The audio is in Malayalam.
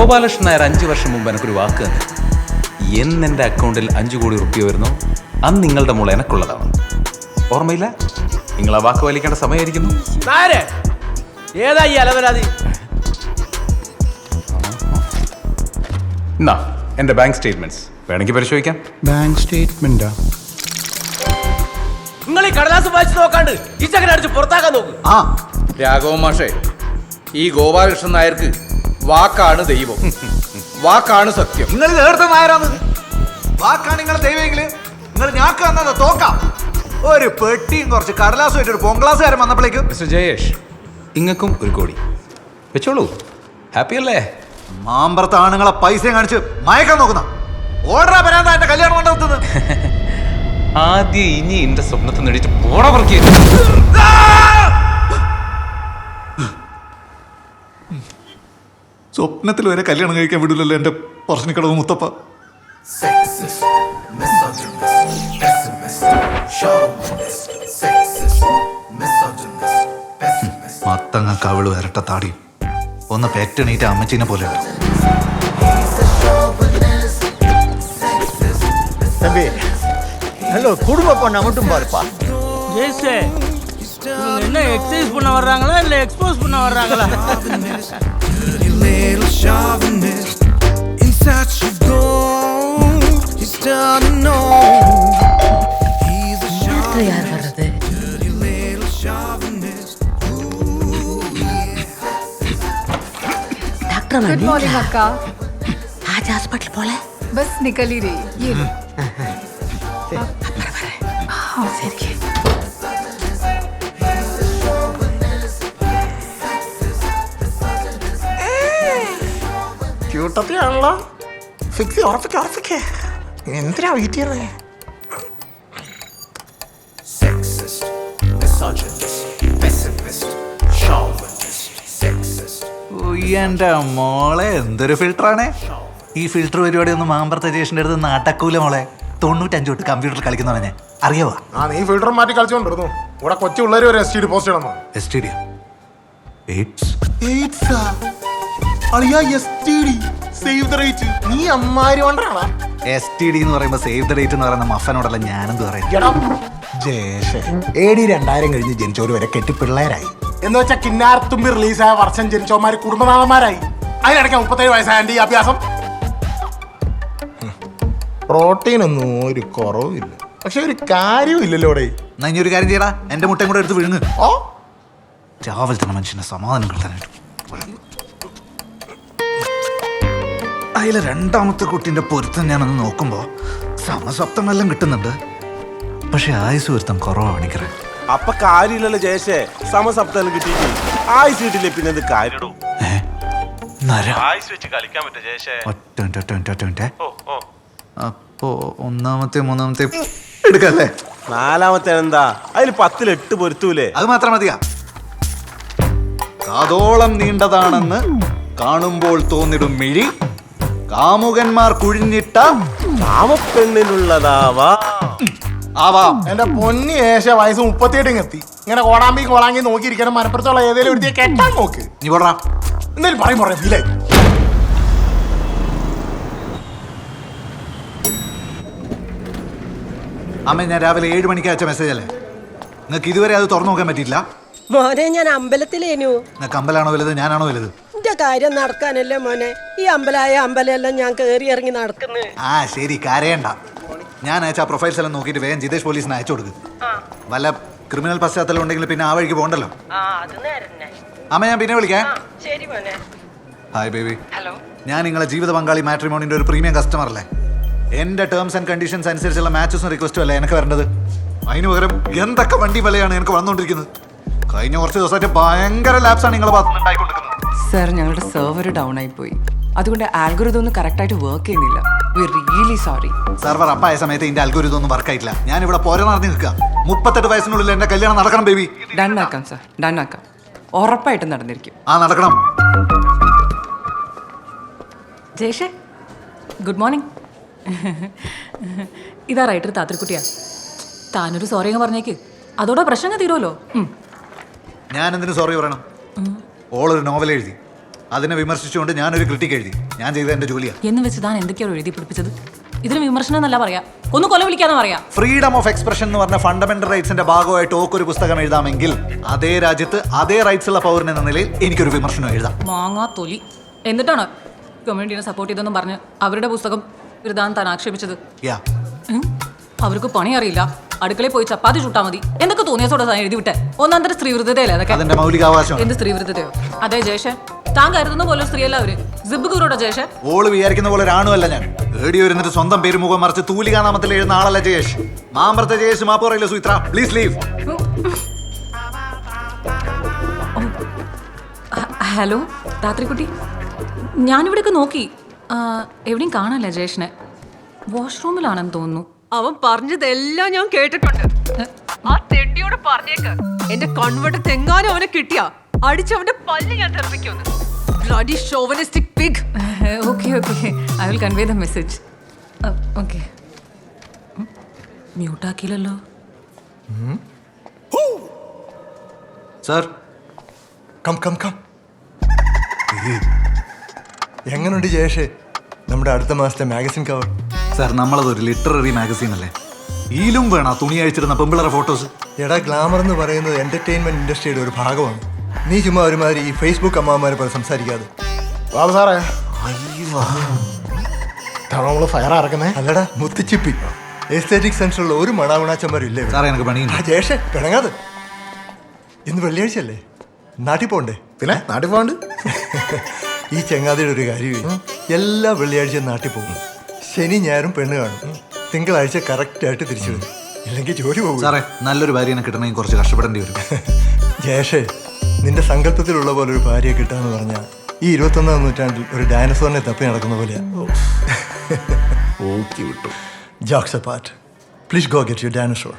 ഗോപാലകൃഷ്ണൻ നായർ 5 വർഷം മുമ്പ് എനിക്കൊരു വാക്ക് തന്നെ. എന്ന് എൻ്റെ അക്കൗണ്ടിൽ 5 കോടി റുപ്യ വരുന്നു, അന്ന് നിങ്ങളുടെ മോൾ എനക്കുള്ളതാണ്. ഓർമ്മയില്ല? നിങ്ങൾ ആ വാക്ക് പാലിക്കേണ്ട സമയമായിരിക്കുന്നു. ഏതാ ഈ അലവലാതി? എന്നാ എൻ്റെ ബാങ്ക് സ്റ്റേറ്റ്മെന്റ്സ് വേണമെങ്കിൽ പരിശോധിക്കാം. ബാങ്ക് സ്റ്റേറ്റ്മെന്റാ? നിങ്ങൾ ഈ കടലാസ് വായിച്ച് നോക്കാണ്ട് ഈ ചക്കര അടിച്ച് പുറത്താക്കാൻ നോക്ക്. രാഘവൻ മാഷേ, ഈ ഗോപാലകൃഷ്ണൻ നായർക്ക് വാക്കാണ് ദൈവം, വാക്കാണ് സത്യം. നിങ്ങൾ നേരത്തെ നായരാന്ന്. വാക്കാണ് നിങ്ങളെ ദൈവമെങ്കിൽ നിങ്ങൾ ഞാക്ക് തന്നത് തോക്കാം. ഒരു പെട്ടിയും കുറച്ച് കടലാസുമായിട്ട് ഒരു പൊങ്കളാസുകാരൻ വന്നപ്പോഴേക്കും മിസ്റ്റർ ജയേഷ്, ഇങ്ങക്കും 1 കോടി വെച്ചോളൂ. ഹാപ്പി അല്ലേ? മാമ്പറത്ത് ആണുങ്ങളെ പൈസയും കാണിച്ച് മയക്കാൻ നോക്കുന്ന ഓർഡറാ വരാൻ എന്റെ കല്യാണം കൊണ്ടെത്തുന്നത്. ആദ്യം ഇനി എന്റെ സ്വപ്നത്തിൽ നേടിയിട്ട് പോണവർക്ക് സ്വപ്നത്തിൽ വരെ കല്യാണം കഴിക്കാൻ വിടില്ലല്ലോ എന്റെ പറശ്ശിനിക്കടവ് മുത്തപ്പ. മത്തങ്ങ കവിള് വരട്ട താടിയും ഒന്ന് പെറ്റണീറ്റ അമ്മച്ചീനെ പോലെ ஹலோ குடும்ப பொண்ணை மட்டும் பாருப்பா. ஜெய்சே, இவங்க என்ன எக்ஸசைஸ் பண்ண வர்றாங்களா இல்ல எக்ஸ்போஸ் பண்ண வர்றாங்களா? யார் வர்றது? डॉक्टर गुड मॉर्निंग अक्का. आज हॉस्पिटल बोले बस निकल ही रही. ये लो. ക്യൂട്ടത്തിയാണല്ലോ. ഫിക്സ് ഉറപ്പിക്കേ. എന്തിനാ വെയിറ്റ് ചെയ്യുന്നേ? എന്റെ മോളെ എന്തൊരു ഫിൽറ്ററാണേ. ഈ ഫിൽറ്റർ പരിപാടി ഒന്നും മാമ്പറത്തെ സ്റ്റേഷൻ്റെ അടുത്ത് നടക്കൂല മോളെ. 95 തൊട്ട് കമ്പ്യൂട്ടറിൽ കളിക്കുന്നവനെ ഞാൻ അറിയാവാ. നീ ഫിൽറ്റർ മാറ്റി കളിച്ചോണ്ടിരുന്നു. ഇവിടെ കൊച്ചു പിള്ളേർ ഒരു STD പോസ്റ്റ് ചെയ്യണം. STD save the rate. നീ അമ്മാരി കൊണ്ടാണ്. STD എന്ന് പറയുമ്പോൾ സേവ് ദ ഡേറ്റ് എന്ന് പറയുന്ന മഫനോടല്ല ഞാനെന്ത് പറയുന്നത്. AD 2000 കഴിഞ്ഞ് ജനിച്ചവർ വരെ കെട്ടി പിള്ളേരായി. എന്ന് വെച്ചാൽ കിന്നാരത്തുമ്പി റിലീസായ വർഷം ജനിച്ചവന്മാര് കുടുംബനാഥന്മാരായി. അതിനിടയ്ക്ക് 37 വയസ്സായ ഈ അഭ്യാസം. പ്രോട്ടീനൊന്നും ഒരു കുറവില്ല. പക്ഷെ ഒരു കാര്യവും ഇല്ലല്ലോ ഇവിടെ. എന്നാ ഇനി ഒരു കാര്യം ചെയ്യടാ, എന്റെ മുട്ടയും കൂടെ എടുത്ത് വിഴുങ്ങ്. രാവിലെ തന്നെ മനുഷ്യനെ സമാധാനം കിട്ടാനായിട്ട്. അതിലെ 2ാമത്തെ കുട്ടീൻ്റെ പൊരുത്തം ഞാനൊന്ന് നോക്കുമ്പോൾ സമസപ്തമെല്ലാം കിട്ടുന്നുണ്ട്. പക്ഷെ ആയുസ് പൊരുത്തം കുറവാണ് എനിക്കറ. അപ്പൊ കാര്യമില്ലല്ലോ ജയശേ, സമസപ്തം കിട്ടിയിട്ട് ആയുസ് കിട്ടില്ലേ പിന്നെ എന്ത് കാര്യടോ? ആയുസ് വെച്ച് കളിക്കാൻ പറ്റും ജയശേ. ഒറ്റ അപ്പോ 1ാമത്തെ 3ാമത്തെ എടുക്കല്ലേ? 4ാമത്തെ എന്താ? അതിൽ 10-ൽ 8 പൊരുത്തൂലേ? അത് മാത്രം മതിയാ. കാതോളം നീണ്ടതാണെന്ന് കാണുമ്പോൾ തോന്നിടും മിഴി, കാമുകന്മാർ കുഴിഞ്ഞിട്ട കാമപ്പെണ്ണിനുള്ളതാവാ. എന്റെ പൊന്നി ഏശ വയസ്സ് 38 എത്തി. ഇങ്ങനെ കോടാമ്പി കോളാങ്കി നോക്കിയിരിക്കണം. മനപ്പുറത്തുള്ള ഏതെങ്കിലും ഒരു കെട്ടാൻ നോക്ക്. നീ പോടാ. എന്തായാലും പറയും ഫീലായി. അമ്മ, ഞാൻ രാവിലെ 7 മണിക്ക് അയച്ച മെസ്സേജ് അല്ലേ? നിങ്ങൾക്ക് ഇതുവരെ അത് തുറന്നു നോക്കാൻ പറ്റിയില്ല? മോനെ, ഞാൻ അമ്പലത്തിലേനു. നിങ്ങൾക്ക് അമ്പലാണോ വലുത്, ഞാനാണോ വലുത്? എന്റെ കാര്യം നടക്കാനല്ലേ മോനെ. ഈ അമ്പലമെല്ലാം ഞാൻ കേറി ഇറങ്ങി നടക്കുന്നു. ശരി, കരയണ്ട. ഞാൻ അയച്ച പ്രൊഫൈൽസ് എല്ലാം നോക്കിയിട്ട് വേഗം ജിതേഷ് പോലീസിന് അയച്ചു കൊടുക്കും. വല്ല ക്രിമിനൽ പശ്ചാത്തലം ഉണ്ടെങ്കിൽ പിന്നെ ആ വഴിക്ക് പോകണ്ടല്ലോ. അമ്മ, ഞാൻ പിന്നെ വിളിക്കാം. Hi baby. ഹലോ. ഞാൻ നിങ്ങളെ ജീവിത പങ്കാളി മാട്രിമോണിന്റെ ഒരു പ്രീമിയം കസ്റ്റമർ അല്ലേ? എന്റെ ടേംസ് ആൻഡ് കണ്ടീഷൻസ് അനുസരിച്ചുള്ള മാച്ചസും റിക്വസ്റ്റും അല്ലേ എനിക്ക് വരേണ്ടത്. അതിന് പകരം എന്തൊക്കെ വണ്ടി വിലയാണ് എനിക്ക് വന്നുകൊണ്ടിരിക്കുന്നത്. കഴിഞ്ഞ കുറച്ച് ദിവസമായിട്ട് ഭയങ്കര ലാപ്സാണ് നിങ്ങളെ ഭാഗത്തുനിന്ന് ഉണ്ടായിക്കൊണ്ടിരിക്കുന്നത്. സർ, ഞങ്ങളുടെ സെർവർ ഡൗൺ ആയി പോയി. അതുകൊണ്ട് ആൽഗോരിതം ഒന്നും കറക്റ്റ് ആയിട്ട് വർക്ക് ചെയ്യുന്നില്ല. We are really sorry. Server അപ്പായ സമയത്ത് ഇതിന്റെ ആൽഗോരിതം ഒന്നും വർക്ക് ആയിട്ടില്ല. ഞാൻ ഇവിടെ പോരെ നടന്ന് നിൽക്കുക. 38 വയസ്സിനുള്ളിൽ എന്റെ കല്യാണം നടക്കണം ബേബി. ഡൺ ആക്കാം സർ, ഡൺ ആക്കാം. ഉറപ്പായിട്ടും നടന്നിരിക്കും. നടക്കണം. Jaish, good morning. ഇതാ റൈറ്റർ താത്രിക്കുട്ടിയാ. താനൊരു സോറി അങ്ങ് പറഞ്ഞേക്ക്, അതോടെ പ്രശ്നം തീരുമല്ലോ. ഞാൻ എന്തിനു സോറി പറയണം? ഓളൊരു നോവൽ എഴുതി, അതിനെ വിമർശിച്ചുകൊണ്ട് ഞാനൊരു ക്രിട്ടിക് എഴുതി. ഞാൻ ചെയ്ത എന്റെ ജോലിയാ. എന്ന് വെച്ച് താൻ എന്തൊക്കെയാണ് എഴുതി പിടിപ്പിച്ചത്? ഇതിന് വിമർശനം എന്നല്ല പറയാ, ഒന്ന് കൊല വിളിക്കാന്ന് പറയാ. ഫ്രീഡം ഓഫ് എക്സ്പ്രഷൻ എന്ന് പറഞ്ഞ ഫണ്ടമെന്റൽ റൈറ്റ്സിന്റെ ഭാഗമായിട്ട് ഒരു പുസ്തകം എഴുതാമെങ്കിൽ അതേ രാജ്യത്ത് അതേ റൈറ്റ്സ് ഉള്ള പൗരൻ എന്ന നിലയിൽ എനിക്കൊരു വിമർശനം എഴുതാം. മാങ്ങാ തൊലി. എന്നിട്ടാണ് കമ്മ്യൂണിറ്റിനെ സപ്പോർട്ട് ചെയ്തെന്നും പറഞ്ഞ് അവരുടെ പുസ്തകം എഴുതാൻ താൻ ആക്ഷേപിച്ചത്? അവർക്ക് പണി അറിയില്ല, അടുക്കളയിൽ പോയി ചപ്പാത്തി ചുട്ടാ മതി, എന്തൊക്കെ തോന്നിയസോടെ താൻ എഴുതി വിട്ടെ. ഒന്നാം തരം സ്ത്രീ വിരുദ്ധതയല്ലേ അതൊക്കെ? അതിന്റെ മൗലികാവകാശം. എന്ത് സ്ത്രീ വിരുദ്ധതയോ? അതെ ജേഷൻ, താൻ കരുതുന്ന പോലെ സ്ത്രീയല്ല അവര്. സിബുകൂറോടെ ജേഷൻ. ഓള് വിചാരിക്കുന്ന പോലെ ഒരാണുമല്ല ഞാൻ. ഏടി വരുന്നിട്ട് സ്വന്തം പേര് മുഖം മറിച്ച് തൂലികാ നാമത്തിൽ എഴുതുന്ന ആളല്ല ജയേഷ്. മാമ്പറത്തെ ജയേഷ് മാപ്പ് പറയില്ല സുമിത്ര, പ്ലീസ് ലീവ്. ഹലോ രാത്രിക്കുട്ടി, ഞാനിവിടെയൊക്കെ നോക്കി, എവിടെയും കാണാനില്ല ജയേഷിനെ. വാഷ്റൂമിലാണെന്ന് തോന്നുന്നു. അവൻ പറഞ്ഞതെല്ലാം ഞാൻ കേട്ടിട്ടുണ്ട്. ആ തെണ്ടിയോട് പറഞ്ഞേക്ക്, എന്റെ കൺവെർട്ട് എങ്ങാനും അവനെ കിട്ടിയാ അടിച്ചവന്റെ പല്ല് ഞാൻ തെറിപ്പിക്കുന്നു. Bloody chauvinistic pig. Okay okay, I will convey the message. Okay. മ്യൂട്ടാക്കിയില്ലല്ലോ സർ. Come come come. എങ്ങനെയുണ്ട് ജയേഷേ നമ്മുടെ അടുത്ത മാസത്തെ മാഗസിൻ കവർ? സാർ, നമ്മളതൊരു ലിറ്റററി മാഗസീൻ അല്ലേ? ഈലും വേണം തുണി അയച്ചിരുന്ന പെമ്പിളറെ ഫോട്ടോസ്. എടാ, ഗ്ലാമർ എന്ന് പറയുന്നത് എന്റർടൈൻമെന്റ് ഇൻഡസ്ട്രിയുടെ ഒരു ഭാഗമാണ്. നീ ചുമ്മാ ഒരുമാതിരി ഈ ഫേസ്ബുക്ക് അമ്മമാരെ പോലെ സംസാരിക്കാതെ. ബാബു സാറേ, നമ്മള് ഫയർ ഇറക്കുന്നേ. അല്ലടാ മുത്തിച്ചിപ്പി, എസ്തറ്റിക് സെൻസിലുള്ള ഒരു മണാമണാച്ചന്മാരും ഇല്ലേ? സാറേ, എനിക്ക് പണിയുണ്ട്. ജയേഷേ പിണങ്ങാതെ. ഇന്ന് വെള്ളിയാഴ്ചയല്ലേ, നാട്ടിൽ പോണ്ടേ? പിന്നെ നാട്ടിൽ പോകണ്ട്. ഈ ചെങ്ങാതിയുടെ ഒരു കാര്യമേ, എല്ലാ വെള്ളിയാഴ്ചയും നാട്ടിൽ പോകും. ശനി ഞായറും പെണ്ണ് കാണും. തിങ്കളാഴ്ച കറക്റ്റായിട്ട് തിരിച്ചു വരും. ഇല്ലെങ്കിൽ ജോലി പോകും. സാറേ, നല്ലൊരു ഭാര്യനെ കിട്ടണമെങ്കിൽ കുറച്ച് കഷ്ടപ്പെടേണ്ടി വരും. ജയേഷേ, നിന്റെ സങ്കല്പത്തിലുള്ള പോലെ ഒരു ഭാര്യയെ കിട്ടാന്ന് പറഞ്ഞാൽ ഈ 21-ാം നൂറ്റാണ്ടിൽ ഒരു ഡൈനസോറിനെ തപ്പി നടക്കുന്ന പോലെയാ. ഓക്കെ വിട്ടു. Jokes apart, please go get your dinosaur.